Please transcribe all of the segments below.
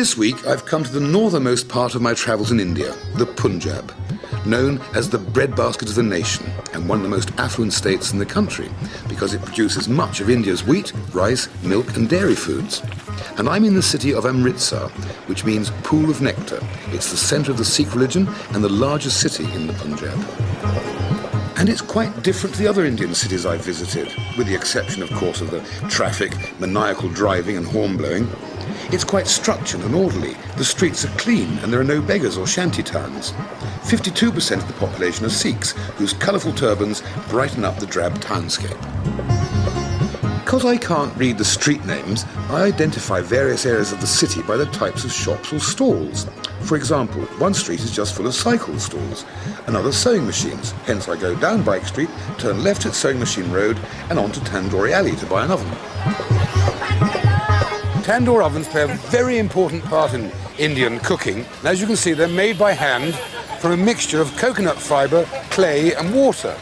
This week I've come to the northernmost part of my travels in India, the Punjab, known as the breadbasket of the nation and one of the most affluent states in the country because it produces much of India's wheat, rice, milk and dairy foods. And I'm in the city of Amritsar, which means pool of nectar. It's the centre of the Sikh religion and the largest city in the Punjab. And it's quite different to the other Indian cities I've visited, with the exception, of course, of the traffic, maniacal driving and horn blowing. It's quite structured and orderly. The streets are clean and there are no beggars or shanty towns. 52% of the population are Sikhs, whose colourful turbans brighten up the drab townscape. Because I can't read the street names, I identify various areas of the city by the types of shops or stalls. For example, one street is just full of cycle stalls, another sewing machines, hence I go down Bike Street, turn left at Sewing Machine Road and on to Tandoori Alley to buy an oven. Tandoor ovens play a very important part in Indian cooking, and as you can see they're made by hand from a mixture of coconut fibre, clay and water.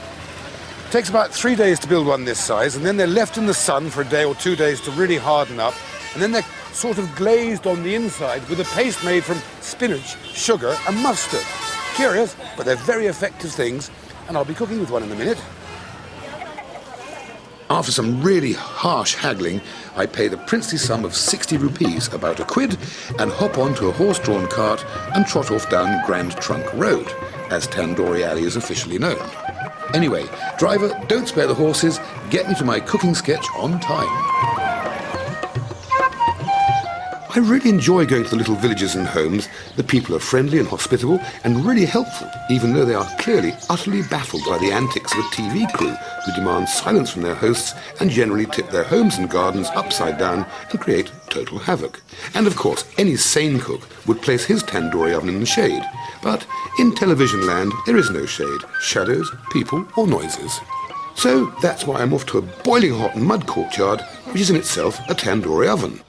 It takes about 3 days to build one this size, and then they're left in the sun for a day or 2 days to really harden up, and then they're sort of glazed on the inside with a paste made from spinach, sugar and mustard. Curious, but they're very effective things, and I'll be cooking with one in a minute. After some really harsh haggling, I pay the princely sum of 60 rupees, about £1, and hop onto a horse-drawn cart and trot off down Grand Trunk Road, as Tandoori Alley is officially known. Anyway, driver, don't spare the horses, get me to my cooking sketch on time. I really enjoy going to the little villages and homes. The people are friendly and hospitable and really helpful, even though they are clearly utterly baffled by the antics of a TV crew who demand silence from their hosts and generally tip their homes and gardens upside down and create total havoc. And of course, any sane cook would place his tandoori oven in the shade. But in television land, there is no shade, shadows, people or noises. So that's why I'm off to a boiling hot mud courtyard, which is in itself a tandoori oven.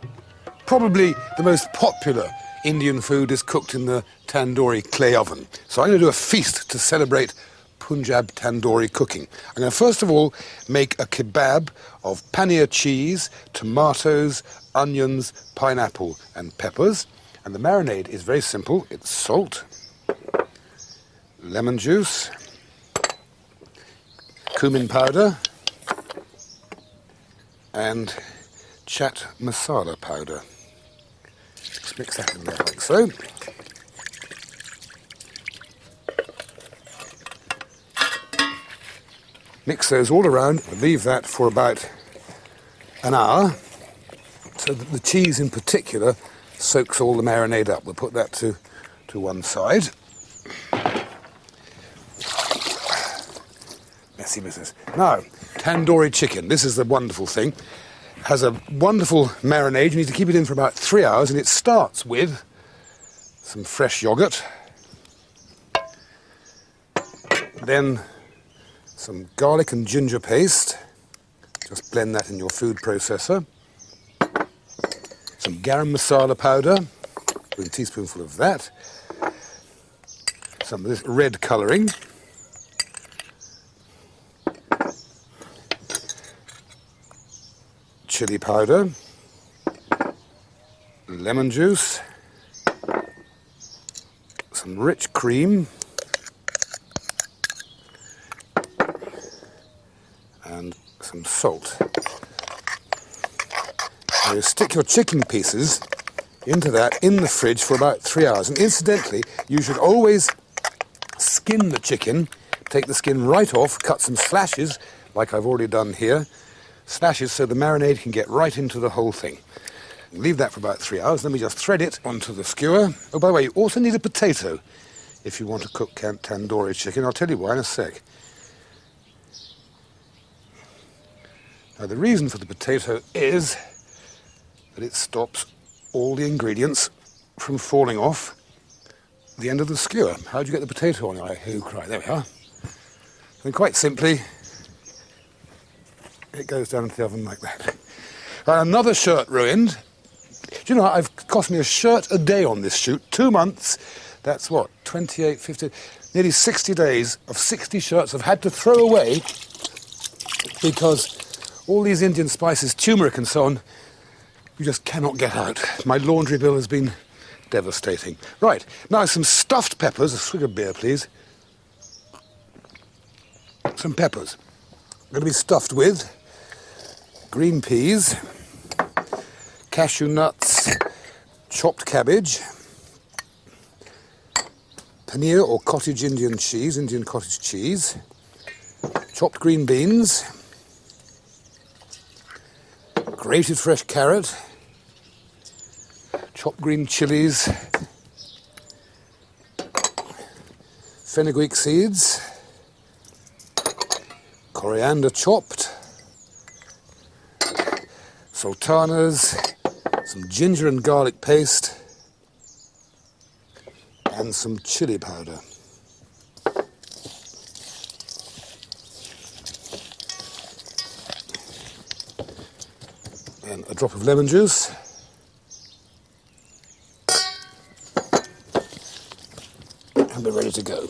Probably the most popular Indian food is cooked in the tandoori clay oven. So I'm going to do a feast to celebrate Punjab tandoori cooking. I'm going to first of all make a kebab of paneer cheese, tomatoes, onions, pineapple and peppers. And the marinade is very simple. It's salt, lemon juice, cumin powder and chaat masala powder. Just mix that in there like so. Mix those all around and leave that for about an hour so that the cheese in particular soaks all the marinade up. We'll put that to one side. Messy business. Now, tandoori chicken. This is the wonderful thing. Has a wonderful marinade. You need to keep it in for about 3 hours, and it starts with some fresh yogurt, then some garlic and ginger paste. Just blend that in your food processor. Some garam masala powder, with a teaspoonful of that. Some of this red colouring. Chili powder, lemon juice, some rich cream, and some salt. Now you stick your chicken pieces into that in the fridge for about 3 hours. And incidentally, you should always skin the chicken, take the skin right off, cut some slashes, like I've already done here, slashes so the marinade can get right into the whole thing. Leave that for about 3 hours, then we just thread it onto the skewer. Oh, by the way, you also need a potato if you want to cook tandoori chicken. I'll tell you why in a sec. Now, the reason for the potato is that it stops all the ingredients from falling off the end of the skewer. How do you get the potato on? I cry. There we are. And quite simply, it goes down into the oven like that. Another shirt ruined. Do you know, I've cost me a shirt a day on this shoot. 2 months. That's what, 28, 50, nearly 60 days of 60 shirts I've had to throw away because all these Indian spices, turmeric and so on, you just cannot get out. My laundry bill has been devastating. Right, now some stuffed peppers. A swig of beer, please. Some peppers. Going to be stuffed with green peas, cashew nuts, chopped cabbage, paneer or cottage Indian cheese, Indian cottage cheese, chopped green beans, grated fresh carrot, chopped green chilies, fenugreek seeds, coriander chopped, sultanas, some ginger and garlic paste, and some chili powder. And a drop of lemon juice. And we're ready to go.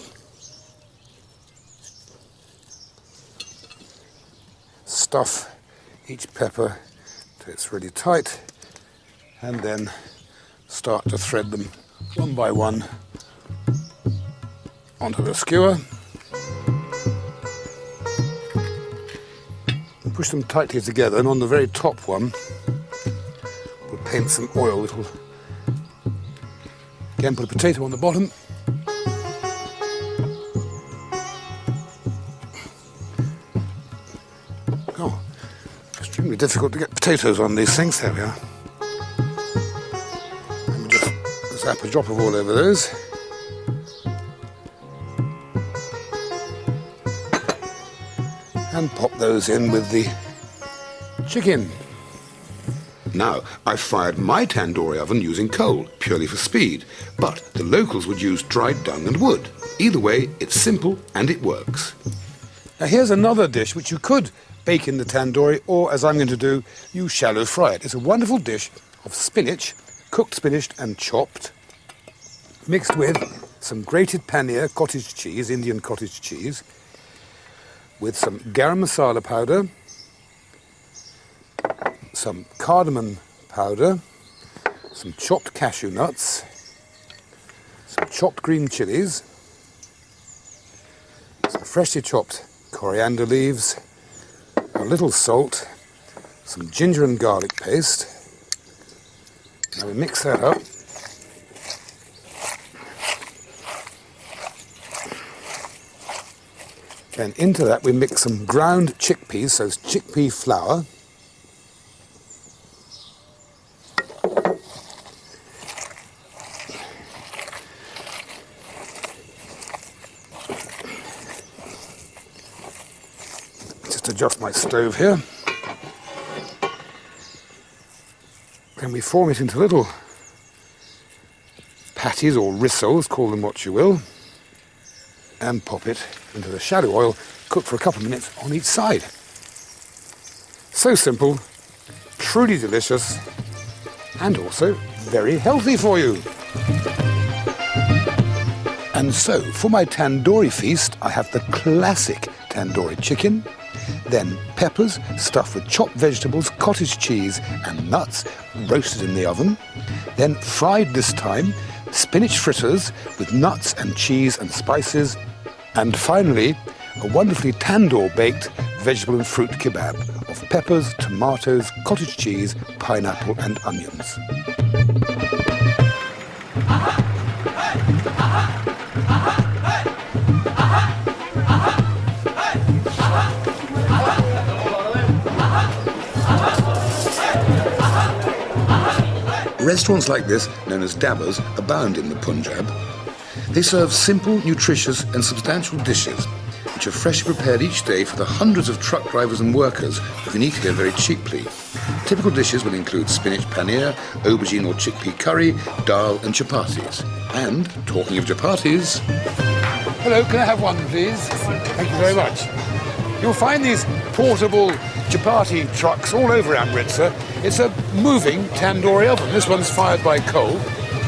Stuff each pepper till it's really tight, and then start to thread them one by one onto the skewer. And push them tightly together, and on the very top one we'll paint some oil. It'll again put a potato on the bottom. Oh, extremely difficult to get potatoes on these things. There we are. And we just zap a drop of oil over those. And pop those in with the chicken. Now, I've fired my tandoori oven using coal, purely for speed, but the locals would use dried dung and wood. Either way, it's simple and it works. Now here's another dish which you could bake in the tandoori, or as I'm going to do, you shallow fry it. It's a wonderful dish of spinach, cooked spinach and chopped, mixed with some grated paneer, cottage cheese, Indian cottage cheese, with some garam masala powder, some cardamom powder, some chopped cashew nuts, some chopped green chilies, some freshly chopped coriander leaves, a little salt, some ginger and garlic paste. Now we mix that up. Then into that we mix some ground chickpeas, so it's chickpea flour. Just adjust my stove here. Then we form it into little patties or rissoles, call them what you will, and pop it into the shallow oil, cook for a couple of minutes on each side. So simple, truly delicious, and also very healthy for you. And so, for my tandoori feast, I have the classic tandoori chicken, then peppers stuffed with chopped vegetables, cottage cheese and nuts roasted in the oven, then fried this time, spinach fritters with nuts and cheese and spices, and finally, a wonderfully tandoor-baked vegetable and fruit kebab of peppers, tomatoes, cottage cheese, pineapple and onions. Restaurants like this, known as dabbas, abound in the Punjab. They serve simple, nutritious and substantial dishes, which are freshly prepared each day for the hundreds of truck drivers and workers who can eat here very cheaply. Typical dishes will include spinach paneer, aubergine or chickpea curry, dal and chapatis. And, talking of chapatis... Hello, can I have one, please? Thank you very much. You'll find these portable chapati trucks all over Amritsar. It's a moving tandoori oven. This one's fired by coal.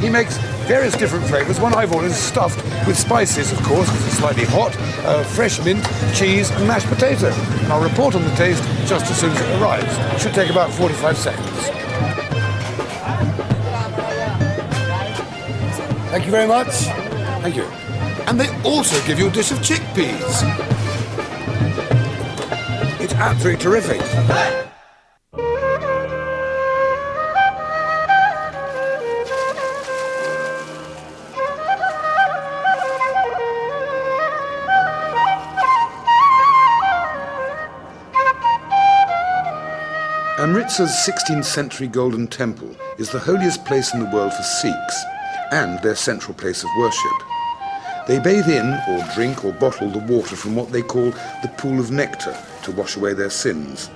He makes various different flavours. One I've ordered is stuffed with spices, of course, because it's slightly hot, fresh mint, cheese and mashed potato. And I'll report on the taste just as soon as it arrives. It should take about 45 seconds. Thank you very much. Thank you. And they also give you a dish of chickpeas. It's absolutely terrific. Amritsar's 16th century golden temple is the holiest place in the world for Sikhs and their central place of worship. They bathe in, or drink, or bottle the water from what they call the pool of nectar to wash away their sins.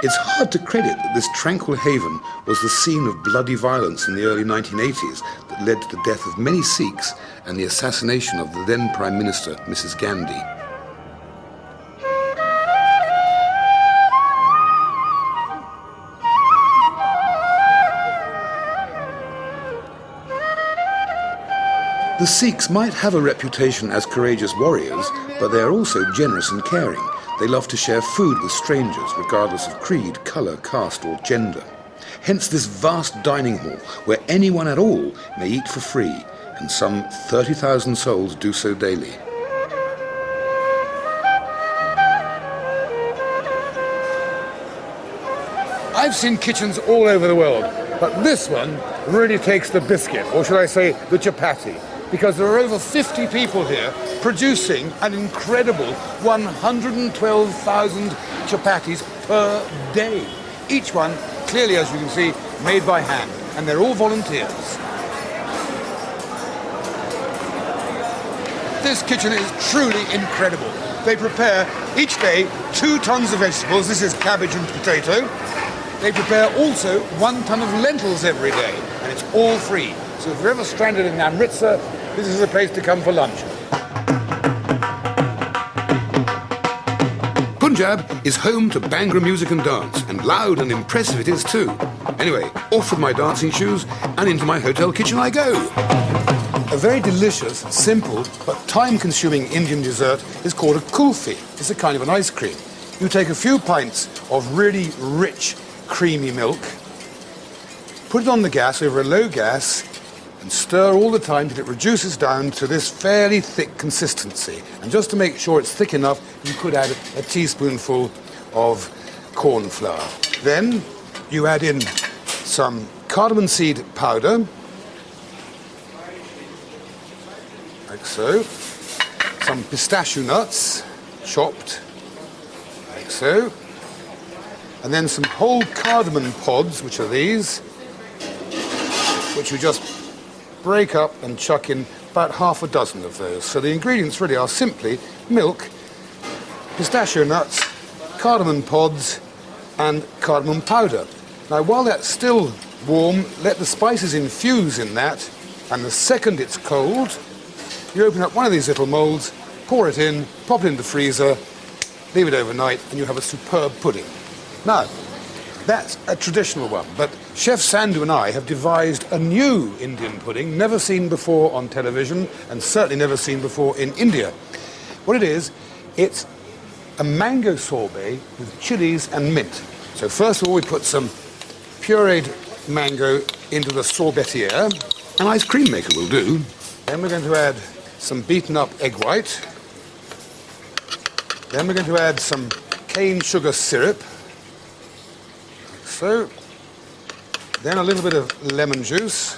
It's hard to credit that this tranquil haven was the scene of bloody violence in the early 1980s that led to the death of many Sikhs and the assassination of the then Prime Minister, Mrs. Gandhi. The Sikhs might have a reputation as courageous warriors, but they are also generous and caring. They love to share food with strangers, regardless of creed, colour, caste or gender. Hence this vast dining hall, where anyone at all may eat for free, and some 30,000 souls do so daily. I've seen kitchens all over the world, but this one really takes the biscuit, or should I say the chapati, because there are over 50 people here producing an incredible 112,000 chapatis per day. Each one, clearly as you can see, made by hand, and they're all volunteers. This kitchen is truly incredible. They prepare each day 2 tons of vegetables. This is cabbage and potato. They prepare also 1 ton of lentils every day, and it's all free. So if you're ever stranded in Amritsar, this is the place to come for lunch. Punjab is home to Bhangra music and dance, and loud and impressive it is too. Anyway, off with my dancing shoes and into my hotel kitchen I go. A very delicious, simple, but time-consuming Indian dessert is called a kulfi. It's a kind of an ice cream. You take a few pints of really rich, creamy milk, put it on the gas over a low gas, and stir all the time till it reduces down to this fairly thick consistency. And just to make sure it's thick enough, you could add a teaspoonful of corn flour. Then you add in some cardamom seed powder, like so, some pistachio nuts, chopped, like so, and then some whole cardamom pods, which are these, which you just break up and chuck in about half a dozen of those. So the ingredients really are simply milk, pistachio nuts, cardamom pods, and cardamom powder. Now, while that's still warm, let the spices infuse in that, and the second it's cold, you open up one of these little moulds, pour it in, pop it in the freezer, leave it overnight, and you have a superb pudding. Now, that's a traditional one, but Chef Sandhu and I have devised a new Indian pudding, never seen before on television, and certainly never seen before in India. What it is, it's a mango sorbet with chilies and mint. So first of all, we put some pureed mango into the sorbetiere. An ice cream maker will do. Then we're going to add some beaten up egg white. Then we're going to add some cane sugar syrup. So, then a little bit of lemon juice,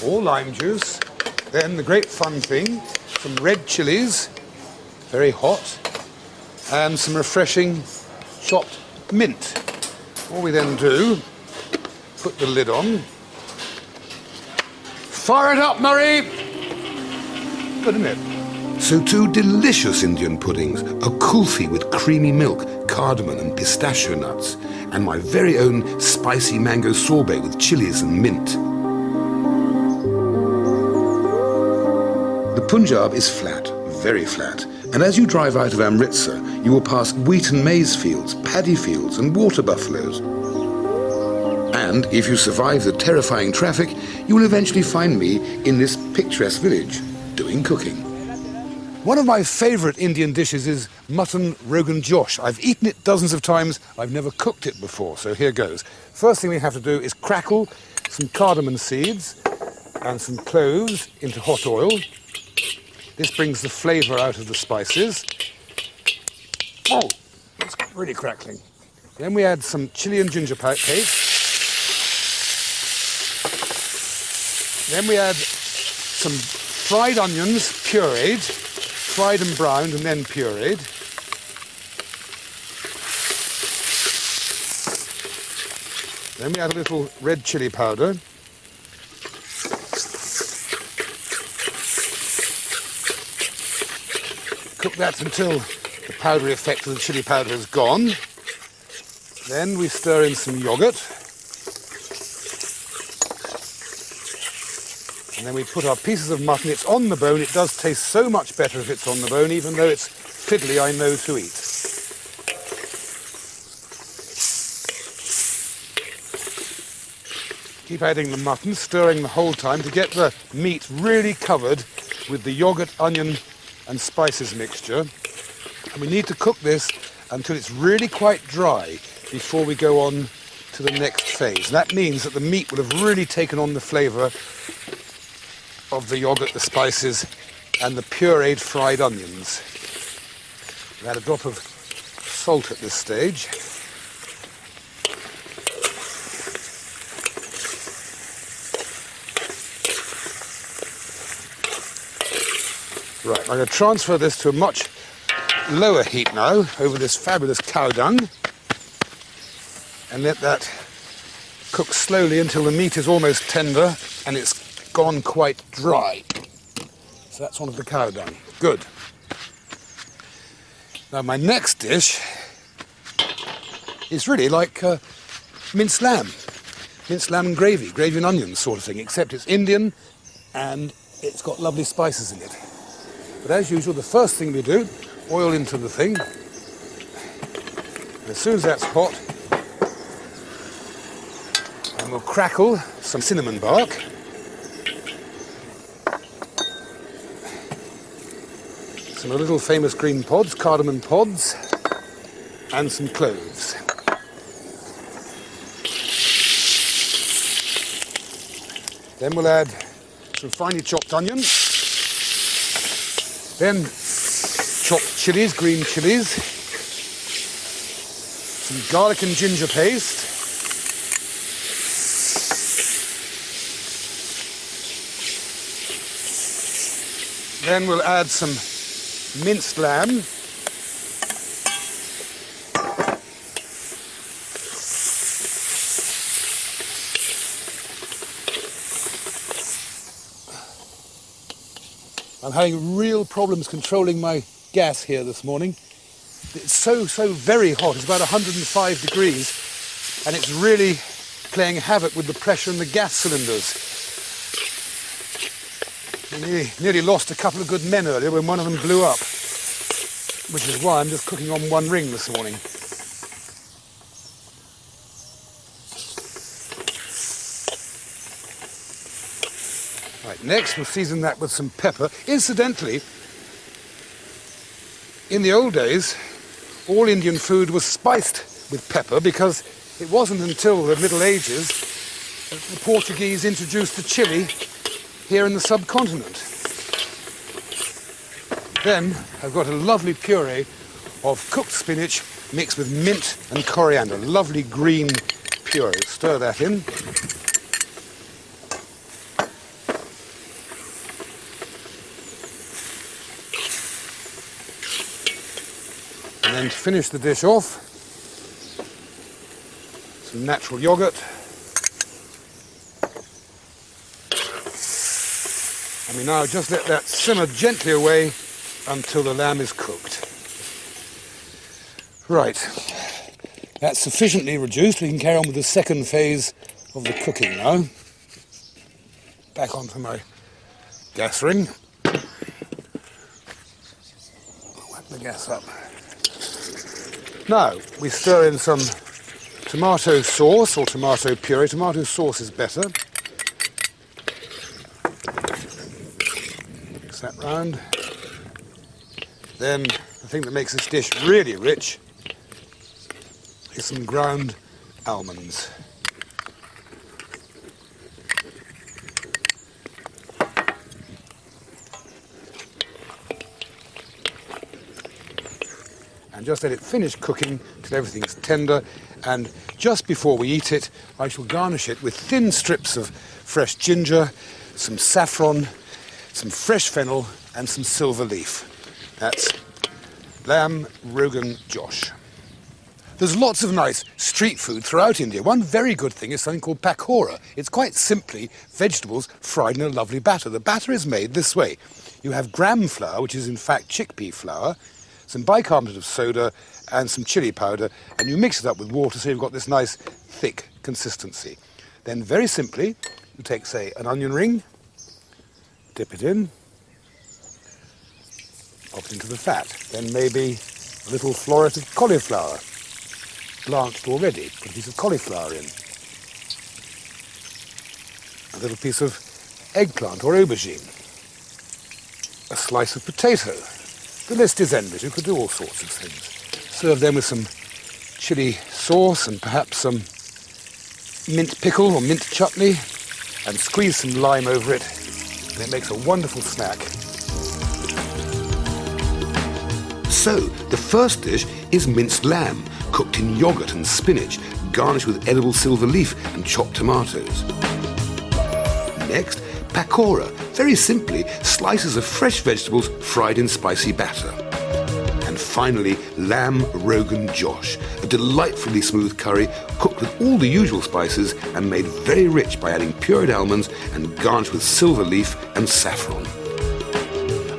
or lime juice. Then the great fun thing, some red chilies, very hot, and some refreshing chopped mint. All we then do, put the lid on. Fire it up, Murray! Good, isn't it? So 2 delicious Indian puddings, a kulfi with creamy milk, cardamom and pistachio nuts, and my very own spicy mango sorbet with chilies and mint. The Punjab is flat, very flat, and as you drive out of Amritsar, you will pass wheat and maize fields, paddy fields and water buffaloes. And if you survive the terrifying traffic, you will eventually find me in this picturesque village, doing cooking. One of my favourite Indian dishes is mutton Rogan Josh. I've eaten it dozens of times. I've never cooked it before, so here goes. First thing we have to do is crackle some cardamom seeds and some cloves into hot oil. This brings the flavour out of the spices. Oh, it's really crackling. Then we add some chilli and ginger paste. Then we add some fried onions, pureed, fried and browned and then pureed. Then we add a little red chilli powder. Cook that until the powdery effect of the chilli powder is gone. Then we stir in some yoghurt. And then we put our pieces of mutton. It's on the bone. It does taste so much better if it's on the bone, even though it's fiddly, I know to eat. Keep adding the mutton, stirring the whole time to get the meat really covered with the yoghurt, onion and spices mixture. And we need to cook this until it's really quite dry before we go on to the next phase. And that means that the meat will have really taken on the flavour of the yoghurt, the spices and the pureed fried onions. We add a drop of salt at this stage. Right, I'm going to transfer this to a much lower heat now over this fabulous cow dung and let that cook slowly until the meat is almost tender and it's gone quite dry. So that's one of the cow dung. Good. Now my next dish is really like minced lamb and gravy and onions sort of thing, except it's Indian and it's got lovely spices in it. But as usual, the first thing we do, oil into the thing. And as soon as that's hot, and we'll crackle some cinnamon bark. Some little famous green pods, cardamom pods, and some cloves. Then we'll add some finely chopped onion. Then chopped chilies, green chilies, some garlic and ginger paste, then we'll add some minced lamb, I'm having real problems controlling my gas here this morning. It's so very hot. It's about 105 degrees and it's really playing havoc with the pressure in the gas cylinders. I nearly lost a couple of good men earlier when one of them blew up, which is why I'm just cooking on one ring this morning. Right, next we'll season that with some pepper. Incidentally, in the old days, all Indian food was spiced with pepper because it wasn't until the Middle Ages that the Portuguese introduced the chili here in the subcontinent. Then I've got a lovely puree of cooked spinach mixed with mint and coriander. Lovely green puree. Stir that in. And then to finish the dish off, some natural yogurt. And we now just let that simmer gently away until the lamb is cooked. Right, that's sufficiently reduced. We can carry on with the second phase of the cooking now. Back onto my gas ring. Whack the gas up. Now, we stir in some tomato sauce or tomato puree. Tomato sauce is better. Mix that round. Then the thing that makes this dish really rich is some ground almonds. And just let it finish cooking till everything's tender, and just before we eat it, I shall garnish it with thin strips of fresh ginger, some saffron, some fresh fennel, and some silver leaf. That's lamb Rogan Josh. There's lots of nice street food throughout India. One very good thing is something called pakora. It's quite simply vegetables fried in a lovely batter. The batter is made this way. You have gram flour, which is in fact chickpea flour, some bicarbonate of soda and some chili powder, and you mix it up with water so you've got this nice thick consistency. Then very simply, you take, say, an onion ring, dip it in, pop it into the fat. Then maybe a little floret of cauliflower, blanched already. Put a piece of cauliflower in. A little piece of eggplant or aubergine. A slice of potato. The list is endless. You could do all sorts of things. Serve them with some chili sauce and perhaps some mint pickle or mint chutney, and squeeze some lime over it. And it makes a wonderful snack. So, the first dish is minced lamb, cooked in yoghurt and spinach, garnished with edible silver leaf and chopped tomatoes. Next, pakora, very simply, slices of fresh vegetables fried in spicy batter. And finally, lamb Rogan Josh, a delightfully smooth curry cooked with all the usual spices and made very rich by adding pureed almonds and garnished with silver leaf and saffron.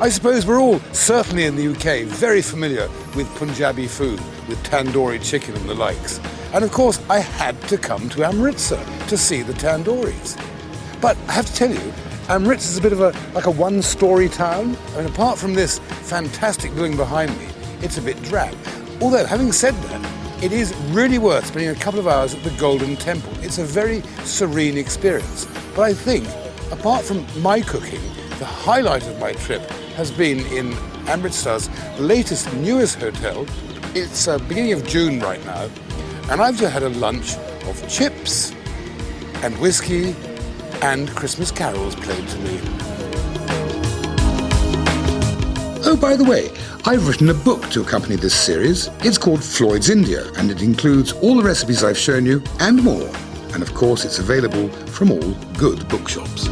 I suppose we're all, certainly in the UK, very familiar with Punjabi food, with tandoori chicken and the likes. And of course, I had to come to Amritsar to see the tandooris. But I have to tell you, Amritsar is a bit of like a one-story town. I mean, apart from this fantastic building behind me, it's a bit drab. Although, having said that, it is really worth spending a couple of hours at the Golden Temple. It's a very serene experience. But I think, apart from my cooking, the highlight of my trip has been in Amritsar's latest, newest hotel. It's beginning of June right now, and I've just had a lunch of chips and whiskey and Christmas carols played to me. Oh, by the way, I've written a book to accompany this series. It's called Floyd's India, and it includes all the recipes I've shown you and more. And of course, it's available from all good bookshops.